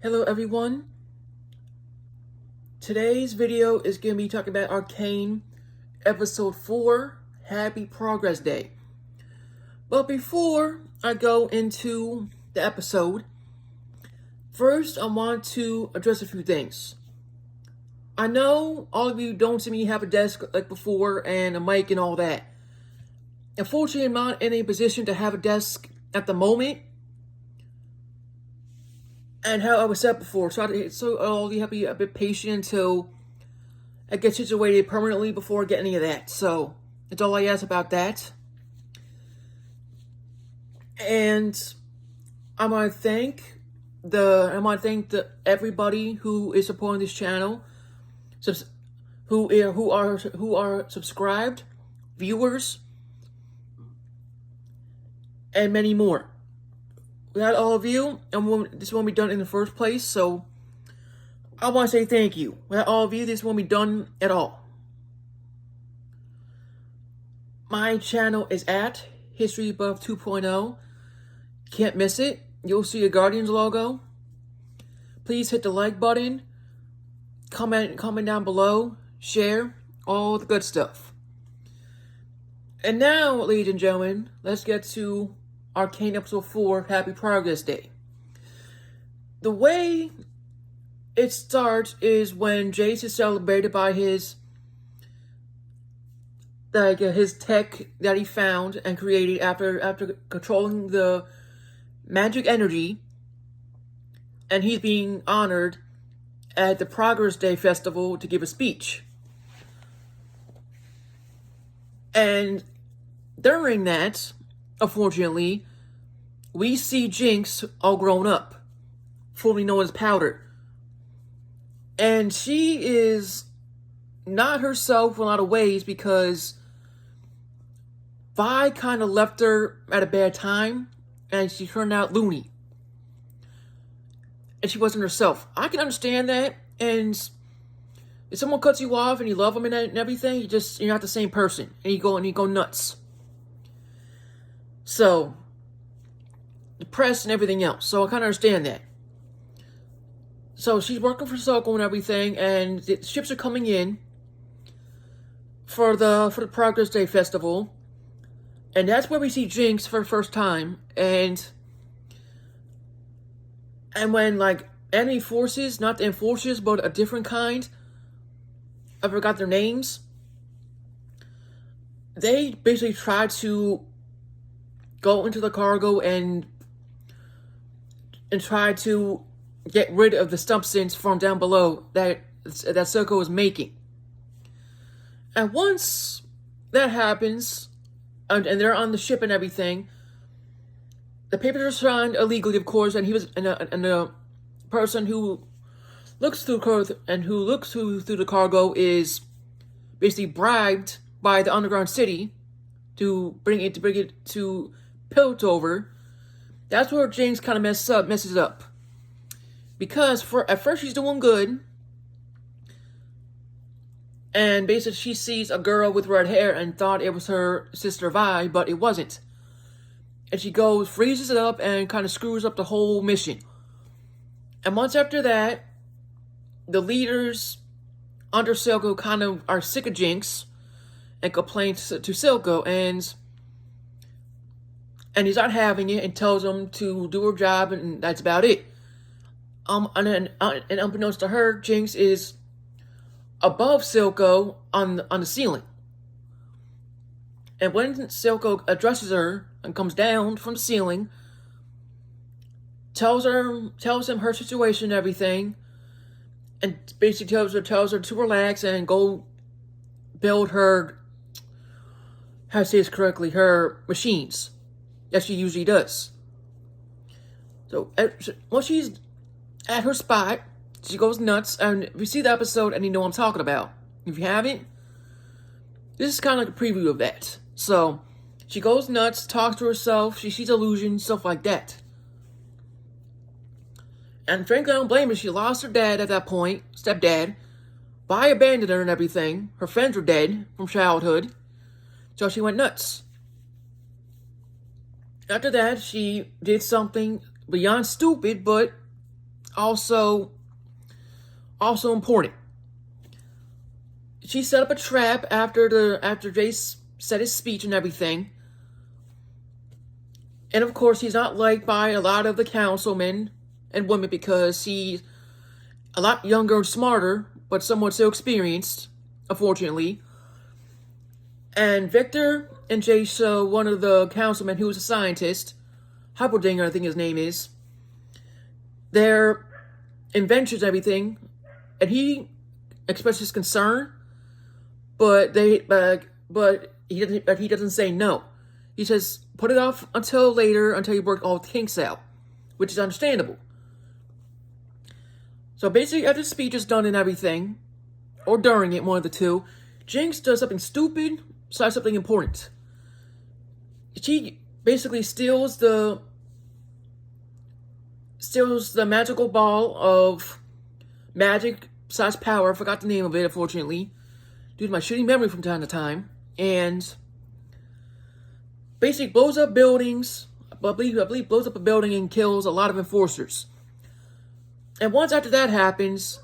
Hello everyone. Today's video is going to be talking about Arcane Episode 4, Happy Progress Day. But before I go into the episode, first I want to address a few things. I know all of you don't see me have a desk like before and a mic and all that. Unfortunately, I'm not in a position to have a desk at the moment. And how I was said before, so you have to be a bit patient until I get situated permanently before I get any of that. So that's all I ask about that. And I want to thank everybody who is supporting this channel, who are subscribed, viewers, and many more. Without all of you, this won't be done in the first place, so I want to say thank you. Without all of you, this won't be done at all. My channel is at History Buff 2.0. Can't miss it. You'll see a Guardians logo. Please hit the like button, comment down below, share, all the good stuff. And now, ladies and gentlemen, let's get to Arcane Episode 4, Happy Progress Day. The way it starts is when Jace is celebrated by his tech that he found and created after controlling the magic energy, and he's being honored at the Progress Day Festival to give a speech. And during that, unfortunately, we see Jinx all grown up, formerly known as Powder. And she is not herself in a lot of ways because Vi kind of left her at a bad time and she turned out loony. And she wasn't herself. I can understand that, and if someone cuts you off and you love them and everything, you're not the same person. And you go nuts. So, depressed and everything else. So I kind of understand that. So she's working for Silco and everything, and the ships are coming in for the Progress Day Festival. And that's where we see Jinx for the first time. And when, like, enemy forces, not the enforcers, but a different kind, I forgot their names, they basically try to go into the cargo and try to get rid of the substance from down below that Silco is making. And once that happens, and they're on the ship and everything, the papers are signed illegally, of course, and the person who looks through the cargo is basically bribed by the underground city to bring it to Piltover. That's where Jinx kind of messes up. Because at first she's doing good, and basically she sees a girl with red hair and thought it was her sister Vi, but it wasn't. And she freezes it up and kind of screws up the whole mission. And once after that, the leaders under Silco kind of are sick of Jinx and complain to Silco, and he's not having it and tells them to do her job, and that's about it. And unbeknownst to her, Jinx is above Silco on the ceiling. And when Silco addresses her and comes down from the ceiling, tells him her situation and everything, and basically tells her to relax and go build her, how to say this correctly, her machines, as she usually does. So once she's at her spot, she goes nuts, and if you see the episode and you know what I'm talking about. If you haven't, this is kind of like a preview of that. So she goes nuts, talks to herself, she sees illusions, stuff like that. And frankly, I don't blame her. She lost her dad at that point, stepdad. Vi abandoned her and everything. Her friends were dead from childhood. So she went nuts. After that, she did something beyond stupid, but also important. She set up a trap after Jace said his speech and everything. And of course, he's not liked by a lot of the councilmen and women because he's a lot younger and smarter, but somewhat so experienced, unfortunately. And Victor and Jace, one of the councilmen who was a scientist, Hyperdinger, I think his name is, their inventions and everything, and he expressed his concern, but he doesn't say no. He says put it off until later, until you work all the kinks out, which is understandable. So basically, after the speech is done and everything, or during it, one of the two, Jinx does something stupid, / something important. She basically steals the magical ball of magic / power. I forgot the name of it, unfortunately, due to my shitty memory from time to time, and basically blows up buildings. I believe blows up a building and kills a lot of enforcers. And once after that happens,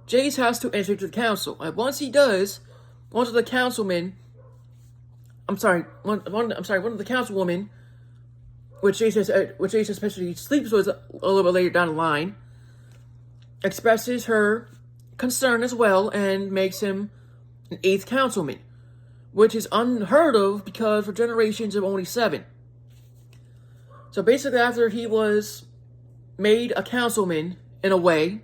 Jace has to enter to the council. And once he does, one of the councilmen, one of the councilwomen, which Jace especially sleeps with a little bit later down the line, expresses her concern as well and makes him an 8th councilman, which is unheard of because for generations of only 7. So basically, after he was made a councilman in a way,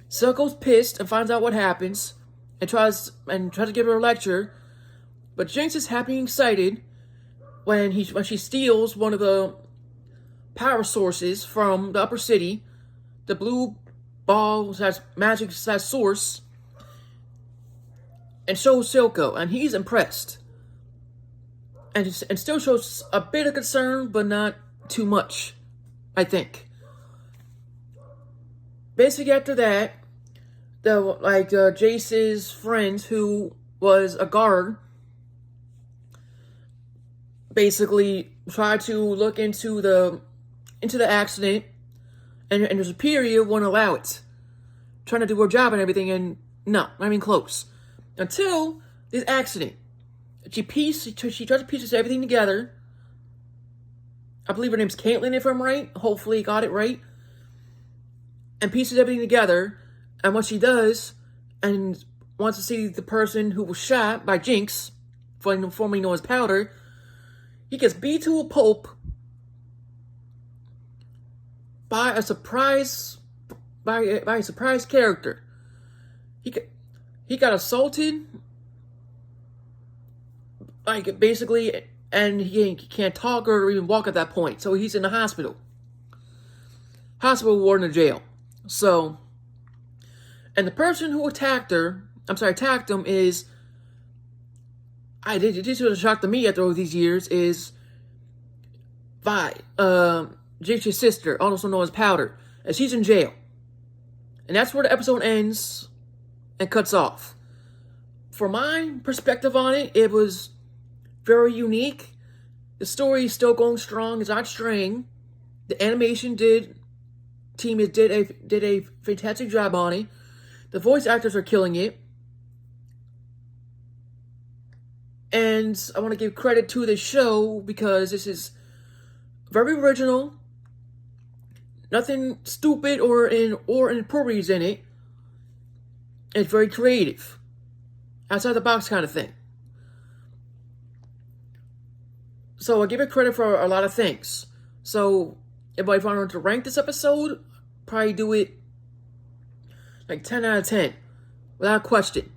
Silco's pissed and finds out what happens and tries to give her a lecture, but Jinx is happy and excited when she steals one of the power sources from the upper city, the blue ball magic source, and shows Silco, and he's impressed, and still shows a bit of concern, but not too much, I think. Basically, after that, Jace's friend, who was a guard, basically tried to look into the accident, and the superior wouldn't allow it, trying to do her job and everything, and no, not even close. Until this accident, she tried to piece everything together. I believe her name's Caitlin, if I'm right. Hopefully, got it right. And pieces everything together, and what she does, and wants to see the person who was shot by Jinx, formerly known as Powder, he gets beat to a pulp by a surprise character. He got assaulted, basically, and he can't talk or even walk at that point. So he's in the hospital ward in a jail. So, and the person who attacked him is, this was a shock to me after all these years, is Vi, Jinx's sister, also known as Powder, and she's in jail. And that's where the episode ends and cuts off. For my perspective on it, it was very unique. The story is still going strong, it's not straying. The animation team did a fantastic job on it. The voice actors are killing it. And I want to give credit to the show because this is very original. Nothing stupid or inappropriate in it. It's very creative. Outside the box kind of thing. So I give it credit for a lot of things. So if I wanted to rank this episode, probably do it like 10 out of 10. Without question.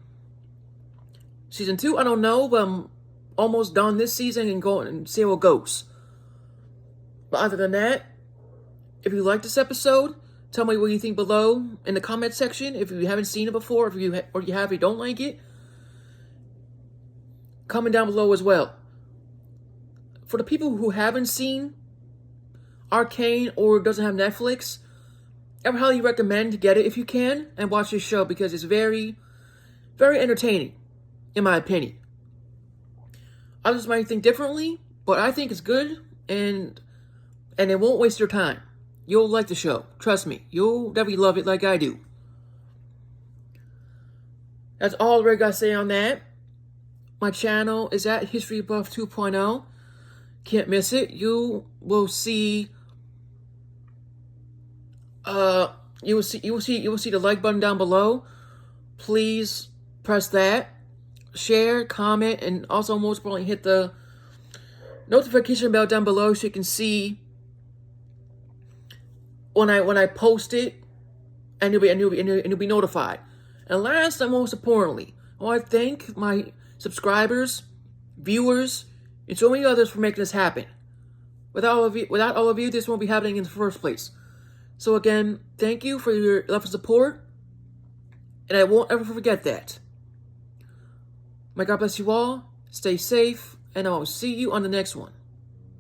Season 2, I don't know, but I'm almost done this season and go and see how it goes. But other than that, if you like this episode, tell me what you think below in the comment section. If you haven't seen it before, if you don't like it, comment down below as well. For the people who haven't seen Arcane or doesn't have Netflix, I would highly recommend to get it if you can and watch this show because it's very, very entertaining, in my opinion. Others might think differently, but I think it's good and it won't waste your time. You'll like the show. Trust me. You'll definitely love it like I do. That's all I got to say on that. My channel is at History Buff 2.0. Can't miss it. You will see you will see the like button down below. Please press that. Share, comment, and also most importantly hit the notification bell down below so you can see when I post it, and you'll be notified. And last and most importantly, I want to thank my subscribers, viewers, and so many others for making this happen. Without all of you, this won't be happening in the first place. So again, thank you for your love and support, and I won't ever forget that. My God bless you all. Stay safe, and I will see you on the next one.